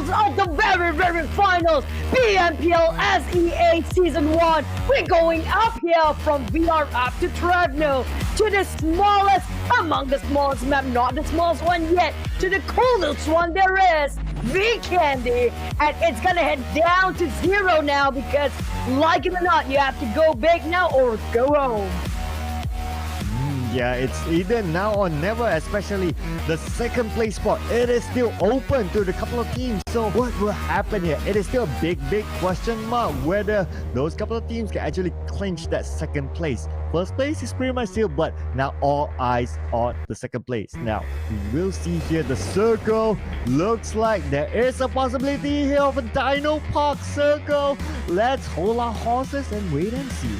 finals of the very finals, Pmpl SEA Season 1. We're going up here from VR up to Trevno, to the smallest among the smallest map, not the smallest one yet, to the coolest one there is, V Candy, and it's gonna head down to 0 now because, like it or not, you have to go big now or go home. Yeah, it's either now or never, especially the second place spot. It is still open to the couple of teams. So what will happen here? It is still a big question mark whether those couple of teams can actually clinch that second place. First place is pretty much sealed, but now all eyes on the second place. Now, we will see here the circle. Looks like there is a possibility here of a Dino Park circle. Let's hold our horses and wait and see.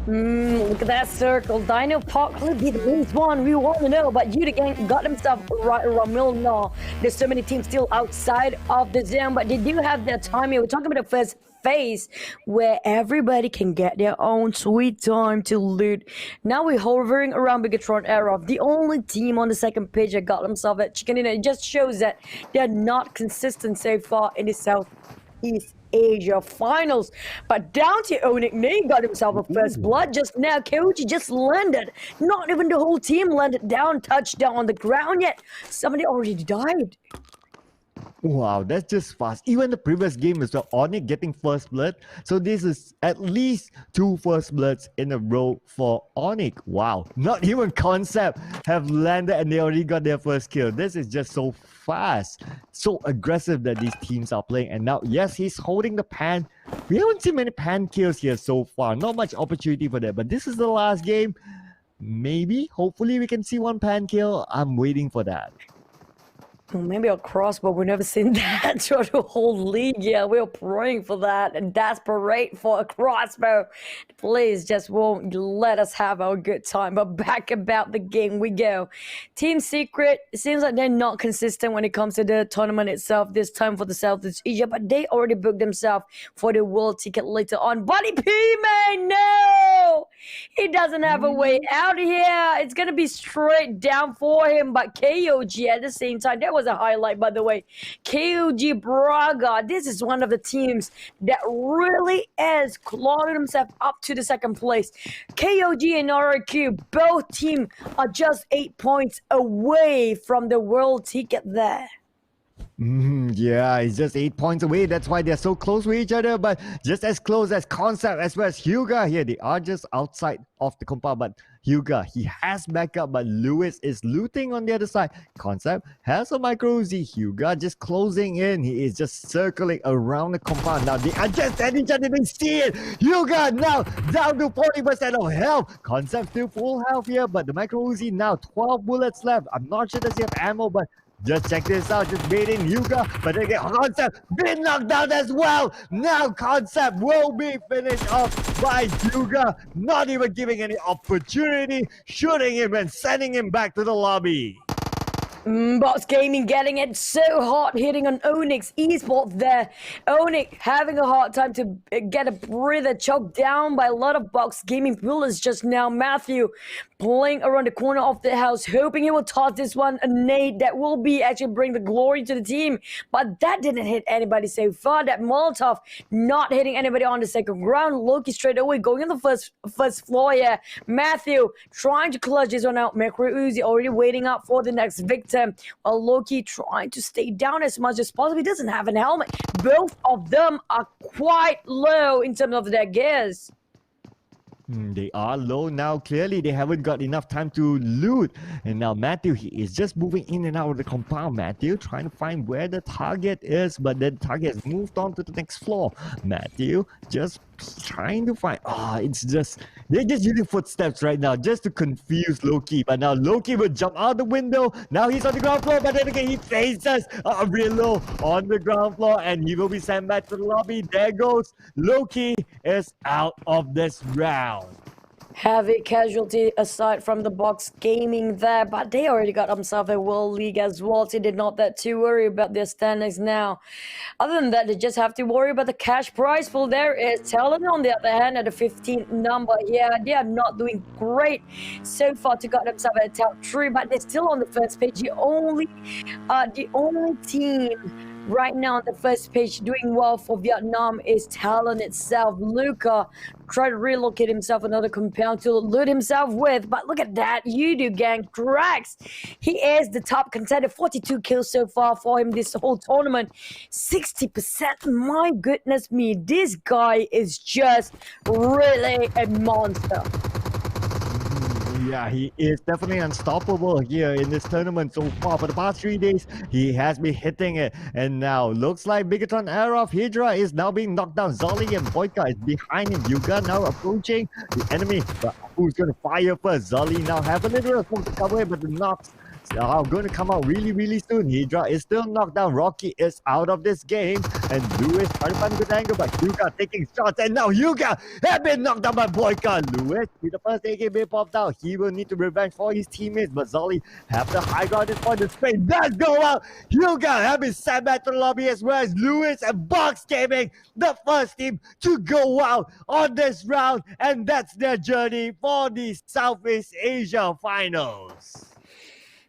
Look at that circle. Dino Park could be the biggest one we want to know, but you again got himself right around middle now. There's so many teams still outside of the zone, but they do have their time here. We're talking about the first phase where everybody can get their own sweet time to loot. Now we're hovering around Bigatron era. The only team on the second page that got themselves that chicken dinner. It just shows that they're not consistent so far in the Southeast Asia finals. But down to Onyx, Nay got himself a first blood just now. Koji just landed. Not even the whole team landed down, touched down on the ground yet. Somebody already died. Wow, that's just fast. Even the previous game as well, Onyx getting first blood. So this is at least 2 first bloods in a row for Onyx. Wow, not even Concept have landed and they already got their first kill. This is just so fast, so aggressive that these teams are playing. And now, yes, he's holding the pan. We haven't seen many pan kills here so far. Not much opportunity for that, but this is the last game. Maybe, hopefully we can see one pan kill. I'm waiting for that. Well, maybe a crossbow. We've never seen that throughout the whole league. Yeah, we're praying for that and desperate for a crossbow. Please just won't let us have our good time. But back about the game we go. Team Secret, it seems like they're not consistent when it comes to the tournament itself this time for the Southeast Asia, but they already booked themselves for the world ticket later on. Buddy P-Man, no! He doesn't have a way out here. It's going to be straight down for him, but KOG at the same time, that was a highlight, by the way. KOG Braga, this is one of the teams that really is clawing themselves up to the second place. KOG and RQ, both teams are just 8 points away from the world ticket there. Yeah, it's just 8 points away. That's why they're so close with each other, but just as close as Concept as well as Hyuga here. They are just outside of the compound, but Hyuga, he has backup, but Lewis is looting on the other side. Concept has a micro Uzi. Hyuga just closing in. He is just circling around the compound. Now they are just at each other. They see it. Hyuga now down to 40% of health. Concept still full health here, but the micro Uzi now 12 bullets left. I'm not sure does he have ammo, but just check this out, just baiting Hyuga, but then Concept been knocked down as well. Now Concept will be finished off by Hyuga, not even giving any opportunity, shooting him and sending him back to the lobby. Box Gaming getting it so hot, hitting on Onyx Esports there. Onyx having a hard time to get a breather, choked down by a lot of Box Gaming pillars just now. Matthew playing around the corner of the house, hoping he will toss this one a nade that will be actually bring the glory to the team. But that didn't hit anybody so far. That Molotov not hitting anybody on the second ground. Loki straight away going on the first floor here. Matthew trying to clutch this one out. Macro Uzi already waiting up for the next victim. While Loki trying to stay down as much as possible. He doesn't have an helmet. Both of them are quite low in terms of their gears. They are low now. Clearly, they haven't got enough time to loot. And now Matthew, he is just moving in and out of the compound. Matthew trying to find where the target is, but the target has moved on to the next floor. Matthew just trying to find... it's just... They're just using footsteps right now just to confuse Loki. But now Loki will jump out the window. Now he's on the ground floor, but then again, he faces Brillo on the ground floor, and he will be sent back to the lobby. There goes Loki is out of this round. Heavy casualty aside from the box gaming there, but they already got themselves a World League as well, so they're not that too worried about their standings now. Other than that, they just have to worry about the cash prize pool. There is Talon on the other hand at the 15th number. Yeah, they are not doing great so far to got themselves a top 3, but they're still on the first page. The only team right now on the first page doing well for Vietnam is Talon itself. Luca tried to relocate himself another compound to loot himself with, but look at that. You do gang cracks. He is the top contender. 42 kills so far for him this whole tournament. 60%. My goodness me. This guy is just really a monster. Yeah, he is definitely unstoppable here in this tournament so far. For the past 3 days, he has been hitting it. And now, looks like Bigatron Era of Hydra is now being knocked down. Zolly and Boyka is behind him. Yuga now approaching the enemy. But who's going to fire first? Zolly now have a little smoke to cover it, but the knocks are going to come out really soon. Hydra is still knocked down. Rocky is out of this game. And Lewis trying to find a good angle, but Yuga taking shots. And now Yuga has been knocked down by Boyka. Lewis with the first AK being popped out. He will need to revenge for his teammates, but Zolly have the high ground at this point. The spray does go out. Yuga have been sent back to the lobby as well as Lewis and Box Gaming, the first team to go out on this round. And that's their journey for the Southeast Asia Finals.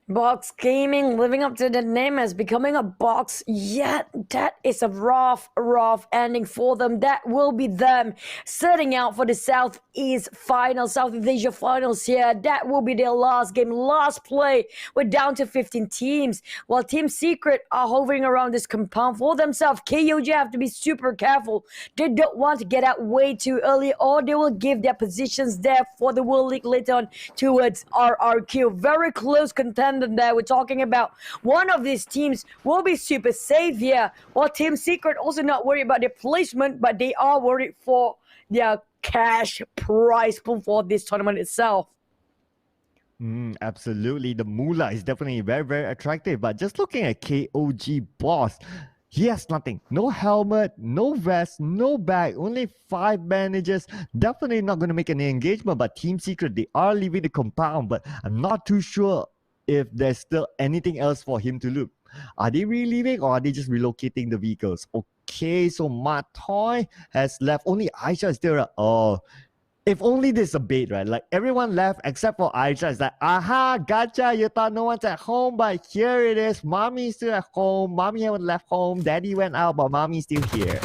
Box Gaming living up to the name as becoming a box. Yet that is a rough ending for them. That will be them setting out for the Southeast Asia finals here. That will be their last game, last play. We're down to 15 teams, while Team Secret are hovering around this compound for themselves. KOG have to be super careful. They don't want to get out way too early, or they will give their positions there for the World League later on towards RRQ. Very close contender there. We're talking about one of these teams will be super safe here, while Team Secret also not worried about their placement, but they are worried for their cash prize pool for this tournament itself. Absolutely. The moolah is definitely very attractive, but just looking at KOG Boss, he has nothing. No helmet, no vest, no bag, only 5 bandages. Definitely not going to make any engagement, but Team Secret, they are leaving the compound, but I'm not too sure if there's still anything else for him to loot. Are they really leaving, or are they just relocating the vehicles? Okay, so Matoy has left. Only Aisha is still around. Oh, if only there's a bait, right? Like everyone left except for Aisha. It's like, aha, gotcha. You thought no one's at home, but here it is. Mommy's still at home. Mommy haven't left home. Daddy went out, but mommy's still here.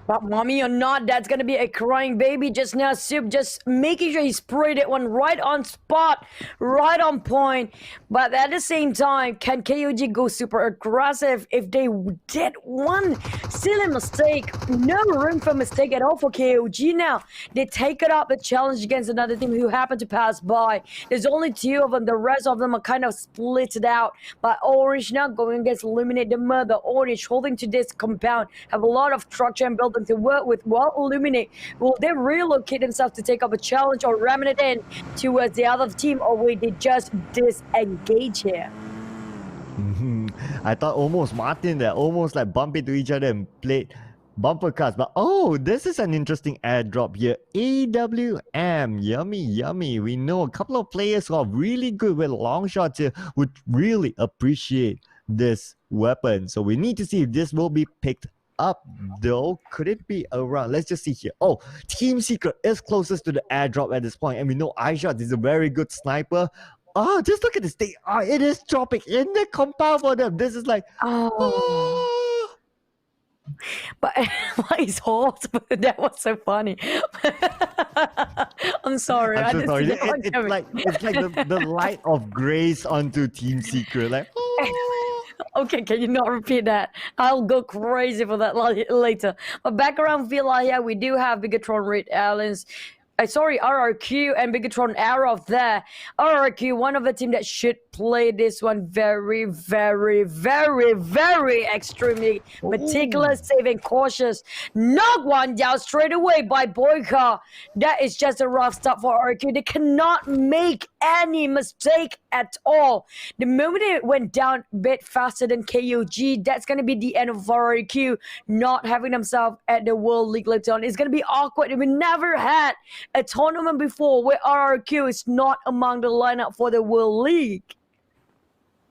But mommy or not, that's gonna be a crying baby just now. Soup just making sure he sprayed it one right on spot, right on point. But at the same time, can KOG go super aggressive if they did one silly mistake? No room for mistake at all for KOG now. They take it up the challenge against another team who happened to pass by. There's only 2 of them. The rest of them are kind of split out. But Orange now going against Illuminate the Mother. Orange holding to this compound, have a lot of structure and building to work with. While Illuminate, will they relocate themselves to take up a challenge or ram it in towards the other team, or will they just disengage here? I thought almost Martin there, almost like bump into each other and played bumper cars. But oh, this is an interesting airdrop here. AWM, yummy. We know a couple of players who are really good with long shots here would really appreciate this weapon. So we need to see if this will be picked up though. Could it be around? Let's just see here. Oh, Team Secret is closest to the airdrop at this point, and we know iShot is a very good sniper. Oh, just look at this thing. Oh, it is dropping in the compound for them. This is like, oh. But he's hot. That was so funny. I'm sorry. I'm so sorry. It's like the light of grace onto Team Secret. Like, oh. Okay, can you not repeat that? I'll go crazy for that later. But back around Villa here, we do have Bigatron Red Alliance. RRQ and Bigatron Arrow there. RRQ, one of the team that should play this one very extremely meticulous, saving cautious. Knock one down straight away by Boyka. That is just a rough start for RRQ. They cannot make any mistake at all. The moment it went down a bit faster than KOG, that's going to be the end of RRQ not having themselves at the World League later on. It's going to be awkward. We never had a tournament before where RRQ is not among the lineup for the World League.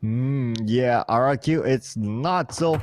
Yeah, RRQ, it's not. So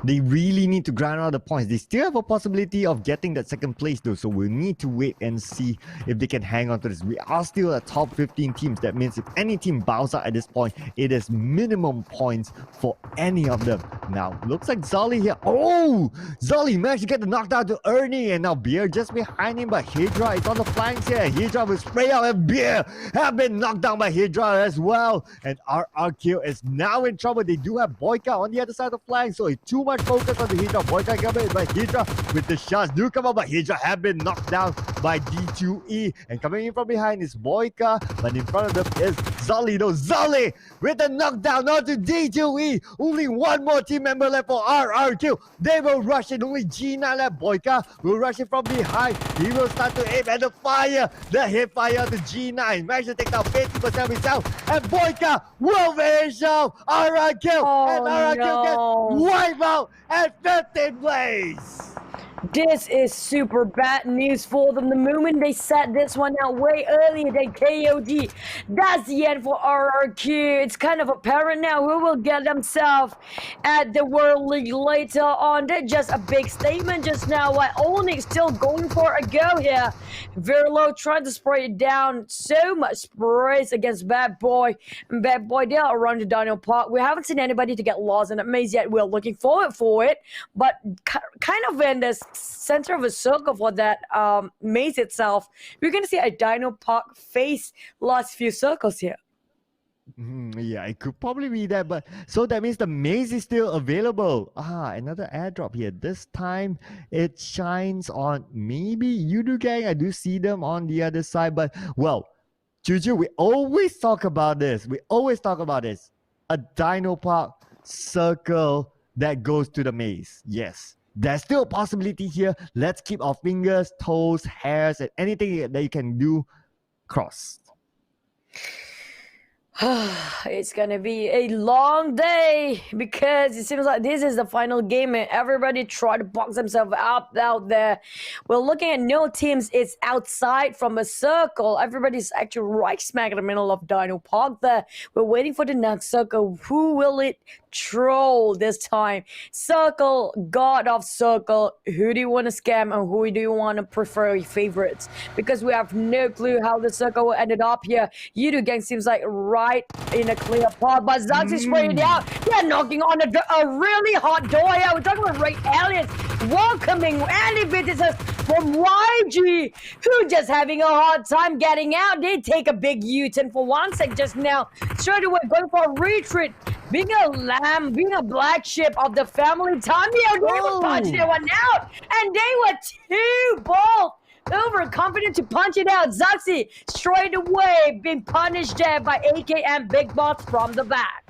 they really need to grind out the points. They still have a possibility of getting that second place though. So we'll need to wait and see if they can hang on to this. We are still a top 15 teams. That means if any team bows out at this point, it is minimum points for any of them. Now, looks like Zolly here. Oh, Zolly managed to get the knockdown to Ernie. And now Beer just behind him. But Hydra is on the flanks here. Hydra will spray out, and Beer have been knocked down by Hydra as well. And RRQ is now in trouble. They do have Boyka on the other side of the flank, so it's too much focus on the Hydra. Boyka coming, but Hydra with the shots do come up, but Hydra have been knocked down by D2E. And coming in from behind is Boyka, but in front of them is Zolly. No, Zolly with the knockdown onto D2E. Only one more team member left for RRQ. They will rush it. Only G9 left. Boyka will rush it from behind. He will start to aim at the fire. The hip fire to G9. Managed to take down 50% of himself. And Boyka will finish off RRQ. And RRQ gets wiped out at 15th place. This is super bad news for them. The moment they set this one out way earlier than KOD, that's the end for RRQ. It's kind of apparent now who will get themselves at the World League later on. That's just a big statement just now. While Onyx still going for a go here. Virlo trying to spray it down. So much sprays against Bad Boy. And Bad Boy, they are around the Dino Park. We haven't seen anybody to get lost in that maze yet. We're looking forward for it. But kind of in this center of a circle for that maze itself, we're going to see a Dino Park face last few circles here. Yeah, it could probably be that, but so that means the maze is still available. Another airdrop here. This time it shines on maybe Yudu Gang. I do see them on the other side, but well, Juju, we always talk about this. A Dino Park circle that goes to the maze. Yes. There's still a possibility here. Let's keep our fingers, toes, hairs, and anything that you can do crossed. It's gonna be a long day because it seems like this is the final game and everybody try to box themselves up out there. We're looking at no teams. It's outside from a circle. Everybody's actually right smack in the middle of Dino Park there. We're waiting for the next circle. Who will it troll this time? Circle, God of Circle. Who do you want to scam and who do you want to prefer your favorites? Because we have no clue how the circle will ended up here. Yudu Gang seems like right in a clear path, but Zax is spraying out. They're knocking on a really hot door here. We're talking about Great Aliens welcoming any visitors from YG who just having a hard time getting out. They take a big U-turn for one sec just now. Straight away going for a retreat. Being a lamb, being a black sheep of the family, Tamio, they were punching that one out. And they were too bold. Overconfident to punch it out. Zaxi straight away being punished there by AKM Big Boss from the back.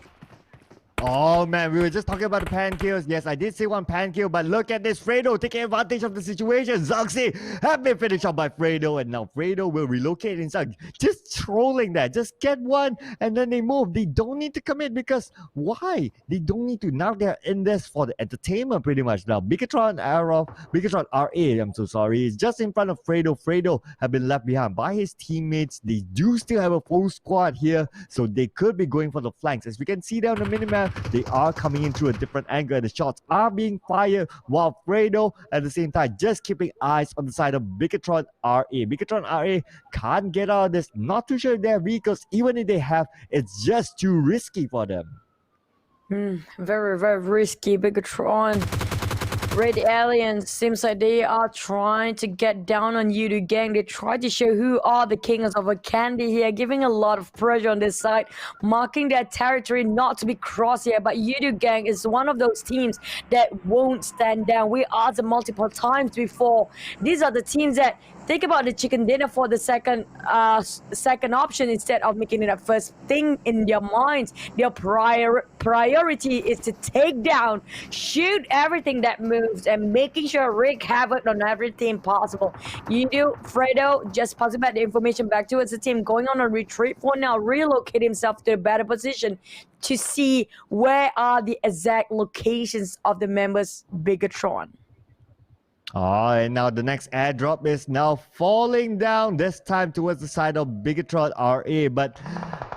Oh man, we were just talking about the pan kills. Yes, I did say one pan kill, but look at this. Fredo taking advantage of the situation. Zaxi have been finished off by Fredo, and now Fredo will relocate inside. Just trolling that. Just get one, and then they move. They don't need to commit because why? They don't need to. Now they're in this for the entertainment pretty much now. Bigatron RA, I'm so sorry, is just in front of Fredo. Fredo have been left behind by his teammates. They do still have a full squad here, so they could be going for the flanks. As we can see down the minimap, they are coming in through a different angle. The shots are being fired while Fredo at the same time just keeping eyes on the side of Bigatron RA. Bigatron RA can't get out of this. Not too sure if they have vehicles. Even if they have, it's just too risky for them. Very, very risky. Bigatron. Red Aliens seems like they are trying to get down on Yudu Gang. They try to show who are the kings of a candy here, giving a lot of pressure on this side, marking their territory not to be crossed here. But Yudu Gang is one of those teams that won't stand down. We asked them multiple times before. These are the teams that think about the chicken dinner for the second option instead of making it a first thing in their minds. Their priority is to take down, shoot everything that moves, moves and making sure wreak havoc on every team possible. You do, Fredo, just passing back the information back towards the team, going on a retreat for now, relocate himself to a better position to see where are the exact locations of the members Bigatron. Oh, and now the next airdrop is now falling down, this time towards the side of Bigatron RA, but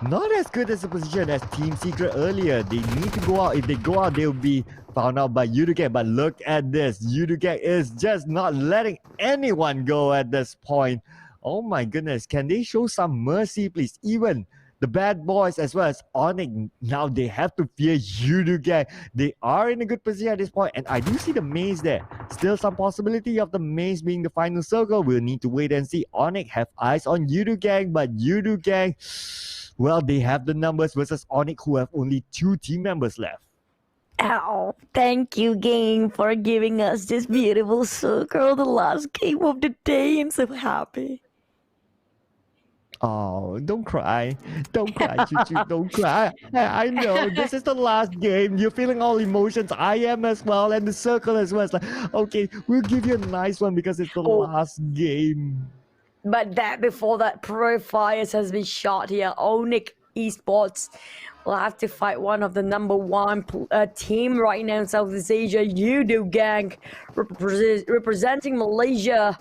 not as good as a position as Team Secret earlier. They need to go out. If they go out, they'll be found out by Udugek. But look at this. Udugek is just not letting anyone go at this point. Oh my goodness. Can they show some mercy, please? Even the bad boys as well as Onyx, now they have to fear Udugek. They are in a good position at this point, and I do see the maze there. Still some possibility of the maze being the final circle. We'll need to wait and see. Onyx have eyes on Udugek, but Udugek, well, they have the numbers versus Onyx, who have only 2 team members left. Ow, thank you, game, for giving us this beautiful circle, the last game of the day. I'm so happy. Oh, don't cry. Don't cry, Choo-Choo. Don't cry. I know this is the last game. You're feeling all emotions. I am as well. And the circle as well. It's like, okay, we'll give you a nice one because it's the last game. But that before that, Pro Fires has been shot here. Onyx Esports will have to fight one of the number 1 team right now in Southeast Asia, Udugek, representing Malaysia.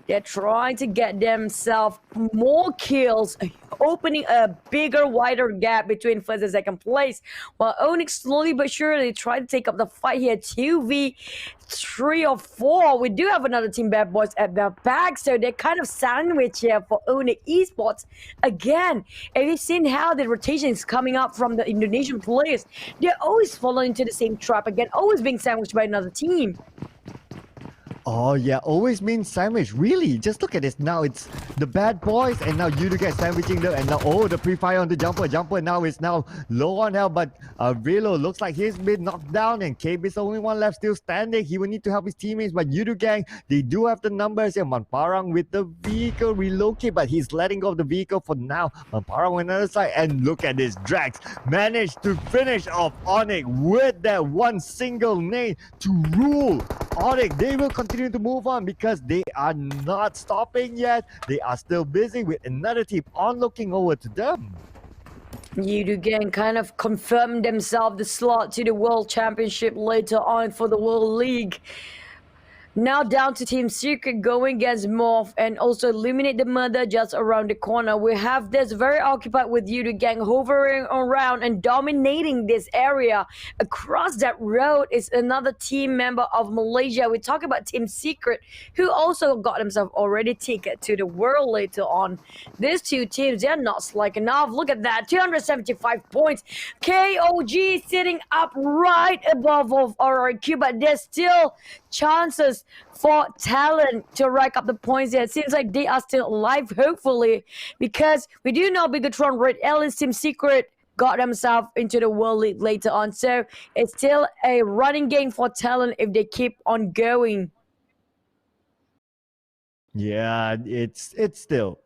They're trying to get themselves more kills, opening a bigger, wider gap between first and second place. While Onyx slowly but surely try to take up the fight here. 2v3 or 4. We do have another team bad boys at the back, so they're kind of sandwiched here for Onyx Esports. Again, have you seen how the rotation is coming up from the Indonesian players? They're always falling into the same trap again, always being sandwiched by another team. Oh yeah, always means sandwich. Really? Just look at this. Now it's the bad boys, and now Udugek sandwiching them, and now the pre-fire on the jumper. Jumper now is now low on health, but Velo looks like he's been knocked down, and Cabe is the only one left still standing. He will need to help his teammates, but Udugek, they do have the numbers here. Manparang with the vehicle relocate, but he's letting go of the vehicle for now. Manparang on another side, and look at this. Drax managed to finish off Onyx with that one single nade to rule. Onyx, they will continue to move on because they are not stopping yet. They are still busy with another team on looking over to them. Udugek kind of confirmed themselves the slot to the World Championship later on for the World League. Now down to Team Secret going against Morph and also eliminate the mother just around the corner. We have this very occupied with Udugek hovering around and dominating this area. Across that road is another team member of Malaysia. We talk about Team Secret, who also got themselves already ticket to the world later on. These 2 teams, they're not slacking off. Look at that, 275 points. KOG sitting up right above of RRQ, but there's still chances for Talent to rack up the points there. It seems like they are still alive, hopefully, because we do know Bigatron Red Allen's Team Secret got themselves into the World League later on. So it's still a running game for Talent if they keep on going. Yeah, it's still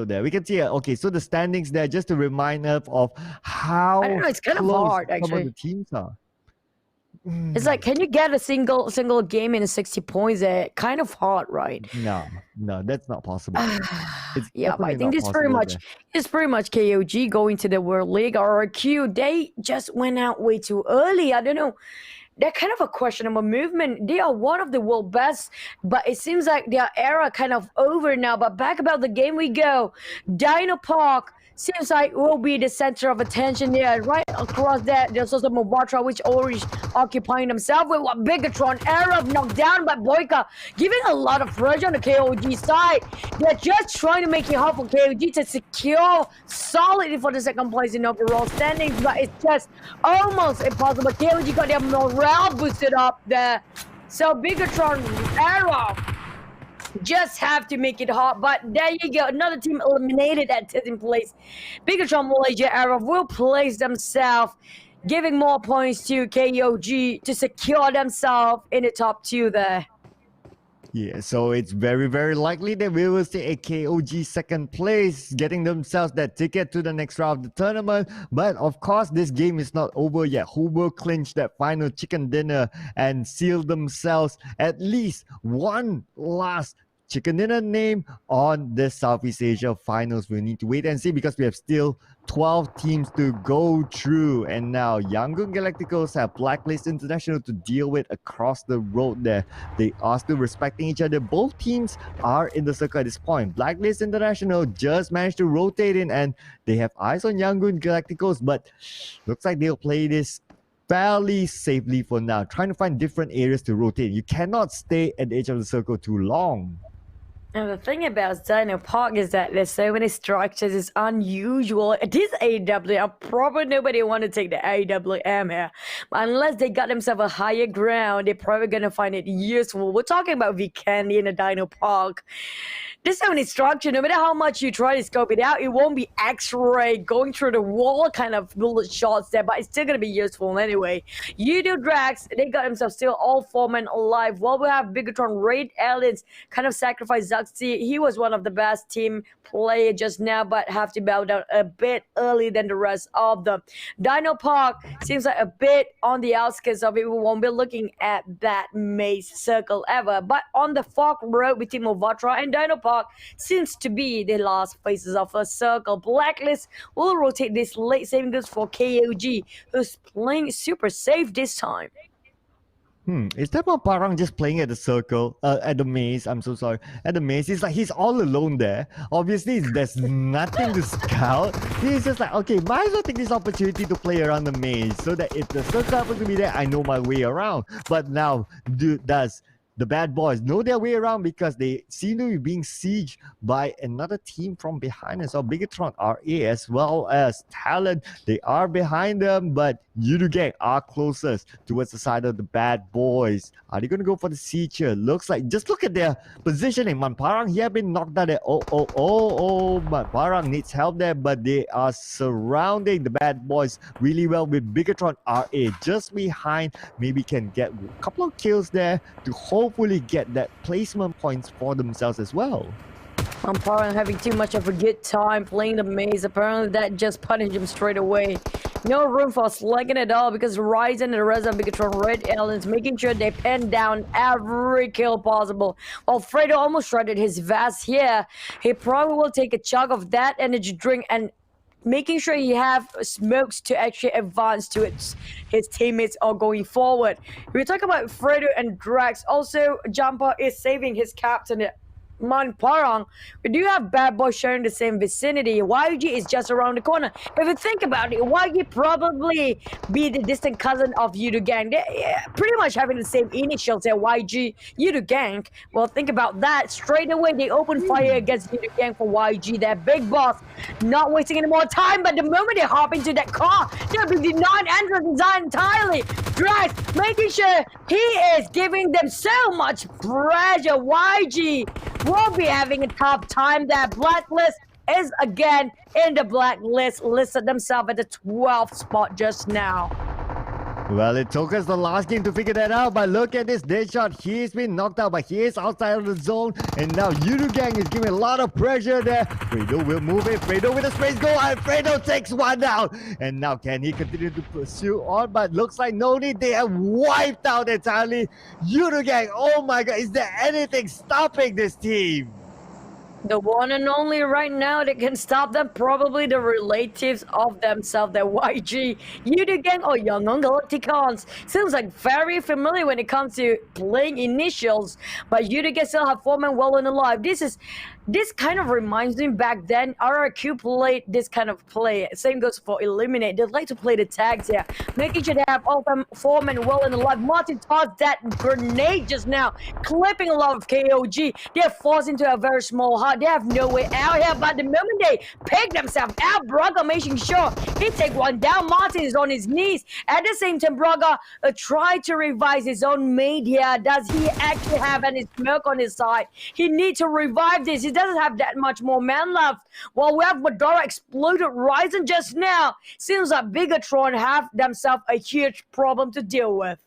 there. We can see okay, so the standings there just to remind us of how I don't know, it's kind of close hard some actually. of the teams are. It's like, can you get a single game in 60 points? Kind of hard, right? No, that's not possible. It's Yeah, but I definitely think not it's pretty much KOG going to the World League. RRQ, they just went out way too early. I don't know. They're kind of a questionable movement. They are one of the world best, but it seems like their era kind of over now. But back about the game we go. Dino Park seems like will be the center of attention there. Right across that, there's also Mubatra, which already occupying themselves with what Bigatron Arab knocked down by Boyka, giving a lot of pressure on the KOG side. They're just trying to make it hard for KOG to secure solidly for the second place in overall standings, but it's just almost impossible. KOG got their morale boosted up there. So Bigatron Arab just have to make it hard, but there you go, another team eliminated at 10th place. Bigatron Malaysia Arab will place themselves, giving more points to KOG to secure themselves in the top 2 there. Yeah, so it's very, very likely that we will see a KOG second place, getting themselves that ticket to the next round of the tournament. But of course, this game is not over yet. Who will clinch that final chicken dinner and seal themselves at least one last chicken dinner name on the Southeast Asia finals? We need to wait and see because we have still 12 teams to go through. And now Yangon Galacticos have Blacklist International to deal with across the road there. They are still respecting each other. Both teams are in the circle at this point. Blacklist International just managed to rotate in and they have eyes on Yangon Galacticos, but looks like they'll play this fairly safely for now, trying to find different areas to rotate. You cannot stay at the edge of the circle too long. And the thing about Dino Park is that there's so many structures. It's unusual. It is AWM. Probably nobody want to take the AWM here. But unless they got themselves a higher ground, they're probably going to find it useful. We're talking about Vikendi in a Dino Park. There's so many structure. No matter how much you try to scope it out, it won't be X-ray going through the wall kind of bullet shots there, but it's still going to be useful anyway. You do Drax, they got themselves still all four men alive. While we have Bigatron, Raid Aliens kind of sacrifice Zuxi. He was one of the best team player just now, but have to bow down a bit early than the rest of them. Dino Park seems like a bit on the outskirts of it. We won't be looking at that maze circle ever. But on the Fog Road between Movatra and Dino Park seems to be the last phases of a circle. Blacklist will rotate this late saving goods for KOG, who's playing super safe this time. Is that Parang just playing at the circle, at the maze? I'm so sorry. At the maze, it's like he's all alone there. Obviously, there's nothing to scout. He's just like, okay, might as well take this opportunity to play around the maze so that if the circle happens to be there, I know my way around. But now, does the bad boys know their way around because they seem to be being sieged by another team from behind us. So Bigatron RA as well as Talent, they are behind them, but Yudu Gang are closest towards the side of the bad boys. Are they going to go for the siege here? Looks like, just look at their positioning. Manparang here been knocked out there. Manparang needs help there, but they are surrounding the bad boys really well with Bigatron RA just behind. Maybe can get a couple of kills there to hopefully get that placement points for themselves as well. I'm probably having too much of a good time playing the maze. Apparently that just punished him straight away. No room for slugging at all because Ryzen and the rest of Bigatron Red Aliens making sure they pen down every kill possible. While Fredo almost shredded his vest here, he probably will take a chunk of that energy drink and making sure he have smokes to actually advance to his teammates are going forward. We talk about Fredo and Drax. Also, Jumper is saving his captain, Manparang. We do have Bad Boy sharing the same vicinity. YG is just around the corner. If you think about it, YG probably be the distant cousin of Yudu Gang. They're pretty much having the same initials there, YG, Yudu Gang. Well, think about that. Straight away, they open fire against Yudu Gang for YG. Their big boss, not wasting any more time, but the moment they hop into that car, they'll be denied entrance design entirely. Drax making sure he is giving them so much pressure. YG will be having a tough time. That Blacklist is again in the blacklist, listed themselves at the 12th spot just now. Well, it took us the last game to figure that out, but look at this Deadshot. He's been knocked out, but he is outside of the zone, and now Yudu Gang is giving a lot of pressure there. Fredo will move it. Fredo with a space goal, and Fredo takes one down. And now can he continue to pursue on? But looks like no need. They have wiped out entirely. Yudu Gang, oh my god, is there anything stopping this team? The one and only right now that can stop them, probably the relatives of themselves, the YG, Yudu Gang, or Yangon Galacticons. Seems like very familiar when it comes to playing initials, but Yudu Gang still have four men well and alive. This kind of reminds me back then, RRQ played this kind of play. Same goes for Eliminate. They like to play the tags here, making sure they have all them four men well and alive. Martin tossed that grenade just now, clipping a lot of KOG. They're forced into a very small hut. They have no way out here, but the moment they pick themselves out, Braga making sure he take one down. Martin is on his knees. At the same time, Braga tried to revive his own mate here. Does he actually have any smoke on his side? He needs to revive this. He doesn't have that much more man left. While we have Madara exploded Ryzen just now, seems like Bigatron have themselves a huge problem to deal with.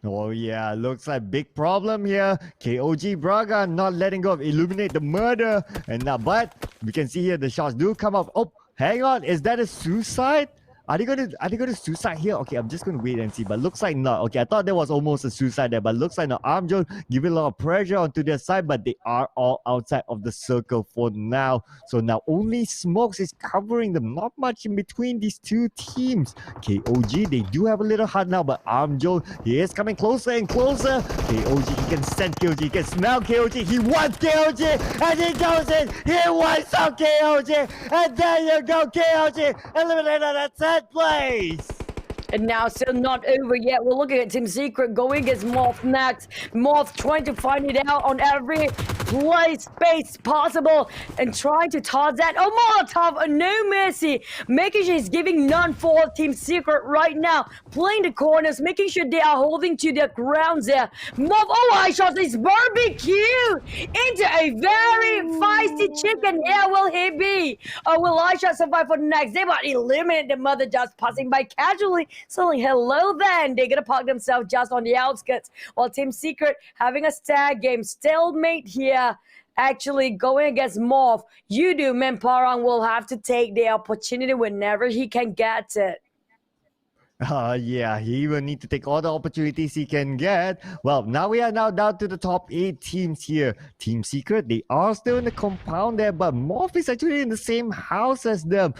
Oh yeah, looks like big problem here. KOG Braga not letting go of Illuminate the Murder. And now, but we can see here the shots do come up. Oh, hang on, is that a suicide? Are they gonna suicide here? Okay, I'm just gonna wait and see. But looks like not. Okay, I thought there was almost a suicide there, but looks like no. Armjo giving a lot of pressure onto their side, but they are all outside of the circle for now. So now only Smokes is covering them. Not much in between these two teams. KOG, they do have a little hard now, but Armjo, he is coming closer and closer. KOG, he can sense KOG, he can smell KOG, he wants KOG, and he knows it. He wants some KOG, and there you go, KOG, eliminated at 10th place. And now still not over yet. We're looking at Team Secret going against Moth next. Moth trying to find it out on every play space possible and trying to toss that. Oh, Molotov, no mercy. Making sure he's giving none for Team Secret right now. Playing the corners, making sure they are holding to their grounds there. Moth, oh, I shot this barbecue into a very feisty chicken. Yeah, will he be? Or will Aisha survive for the next? They might eliminate the mother just passing by casually. So like, hello then. They're gonna park themselves just on the outskirts. While Team Secret having a stag game. Stalemate here. Actually going against Morph. You do, Memparang will have to take the opportunity whenever he can get it. Yeah, he will need to take all the opportunities he can get. Well, now we are now down to the top 8 teams here. Team Secret, they are still in the compound there, but Morph is actually in the same house as them.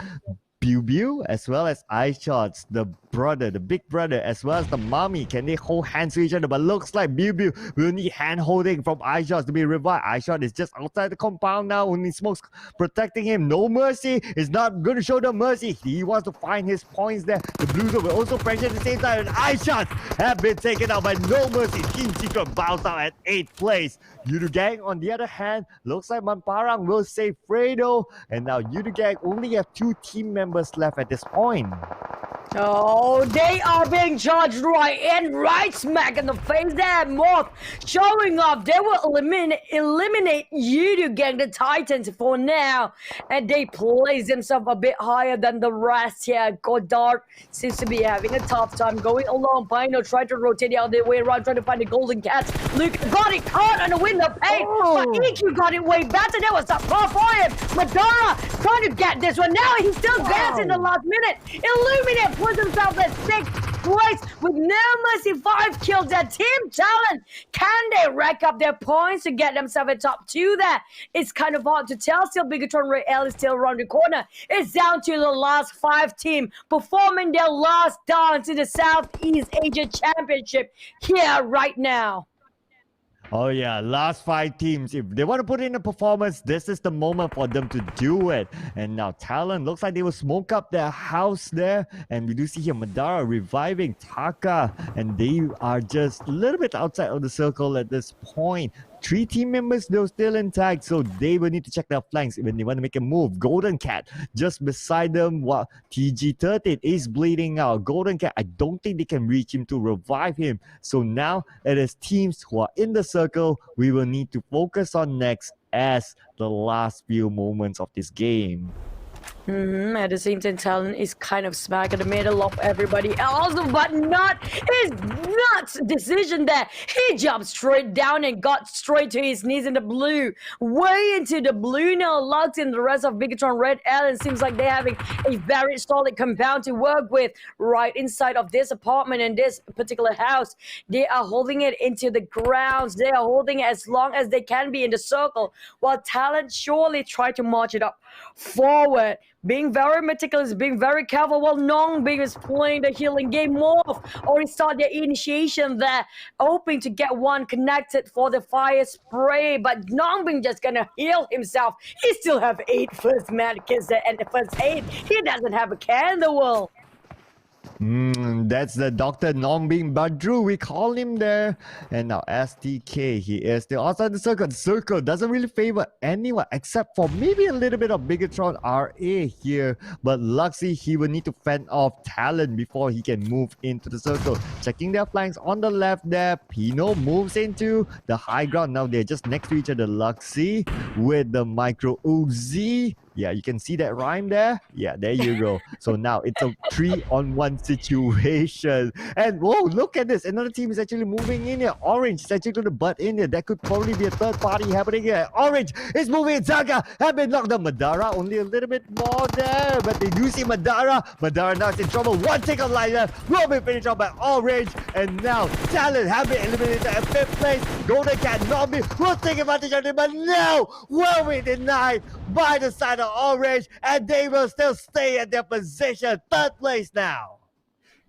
Pmpl as well as iShots, the brother, the big brother, as well as the mommy. Can they hold hands to each other? But looks like Pmpl will need hand holding from iShots to be revived. iShot is just outside the compound now. Only Smokes protecting him. No mercy. Is not going to show them mercy. He wants to find his points there. The Blues will also pressure at the same time. And iShots have been taken out by No Mercy. Team Secret bounce out at 8th place. Yudu Gang, on the other hand, looks like Mamparang will save Fredo. And now Yudu Gang only have 2 team members left at this point. Oh, they are being charged right in, right smack in the face there. Moth showing off. They will eliminate you to get the Titans for now. And they place themselves a bit higher than the rest here. Goddard seems to be having a tough time going along. Pino tried to rotate the other way around, trying to find the Golden Cats. Luke got it caught on the window pane. But EQ got it way better. That was the pro for him. Madara trying to get this one. Now he's still dancing in the last minute. Illuminate puts himself at 6th place with No Mercy 5 kills. Their team talent. Can they rack up their points to get themselves at top 2 there? It's kind of hard to tell. Still, Bigatron Ray L is still around the corner. It's down to the last 5 team performing their last dance in the Southeast Asia Championship here right now. Oh yeah, last 5 teams. If they want to put in a performance, this is the moment for them to do it. And now Talon looks like they will smoke up their house there. And we do see here Madara reviving Taka. And they are just a little bit outside of the circle at this point. 3 team members though still intact, so they will need to check their flanks when they want to make a move. Golden Cat just beside them while TG13 is bleeding out. Golden Cat, I don't think they can reach him to revive him. So now it is teams who are in the circle we will need to focus on next as the last few moments of this game. At the same time, Talon is kind of smack in the middle of everybody else, but not his nuts decision there. He jumped straight down and got straight to his knees in the blue. Way into the blue now. Lux and the rest of Bigatron Red Allen seems like they're having a very solid compound to work with right inside of this apartment and this particular house. They are holding it into the grounds. They are holding it as long as they can be in the circle, while Talon surely try to march it up forward. Being very meticulous, being very careful while Nongbing is playing the healing game more. Already start their initiation there, hoping to get one connected for the fire spray, but Nongbing just gonna heal himself. He still have 8 first medkits and the first aid. He doesn't have a care in the world. That's the Dr. Nongbing Badru, we call him there. And now STK, he is still outside the circle. The circle doesn't really favor anyone except for maybe a little bit of Bigatron RA here. But Luxy, he will need to fend off Talon before he can move into the circle. Checking their flanks on the left there. Pino moves into the high ground. Now they're just next to each other. Luxy with the micro Uzi. Yeah, you can see that rhyme there. Yeah, there you go. So now it's a 3-on-1 situation. And whoa, look at this. Another team is actually moving in here. Orange is actually going to butt in here. That could probably be a third party happening here. Orange is moving. Zaga have been knocked down. Madara only a little bit more there. But they do see Madara. Madara now is in trouble. One take of line left. Will be finished off by Orange. And now Talon have been eliminated at 5th place. Golden Cat Nobby will take advantage of it. But no, will be denied by the side of Orange. And they will still stay at their position. 3rd place now.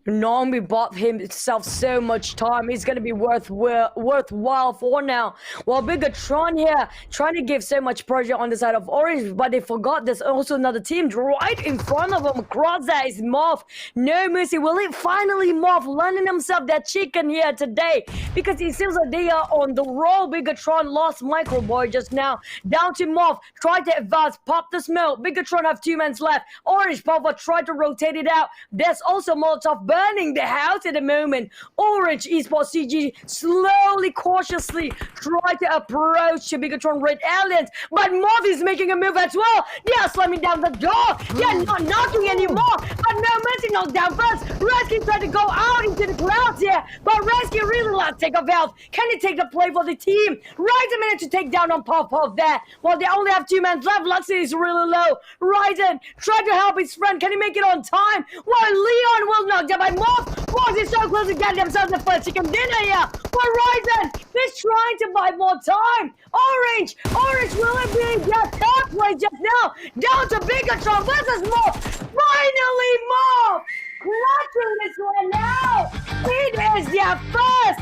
Nongbi bought himself so much time. He's gonna be worthwhile for now. While Bigatron here trying to give so much pressure on the side of Orange, but they forgot there's also another team right in front of them. Across there is Morph. No mercy. Will it finally Morph landing himself that chicken here today? Because it seems like they are on the roll. Bigatron lost Micro Boy just now. Down to Morph. Try to advance. Pop the smoke. Bigatron have 2 men left. Orange Papa tried to rotate it out. There's also Molotov burning the house at the moment. Orange Esports CG slowly, cautiously try to approach Bigatron Red Aliens, but Morph is making a move as well. They are slamming down the door. They are not knocking anymore, but no mercy knocked down first. Rescue tried to go out into the clouds here, but Rescue really lost take of health. Can he take the play for the team? Ryzen managed to take down on Pop there. While they only have 2 men left, Luxy is really low. Ryzen tried to help his friend. Can he make it on time? While Leon will knock down by Morph. Morph is so close to getting themselves the first chicken dinner here. But Ryzen is trying to buy more time. Orange will it be their 3rd place just now? Down to Bigatron versus Morph. Finally Morph clutching this one now. It is their first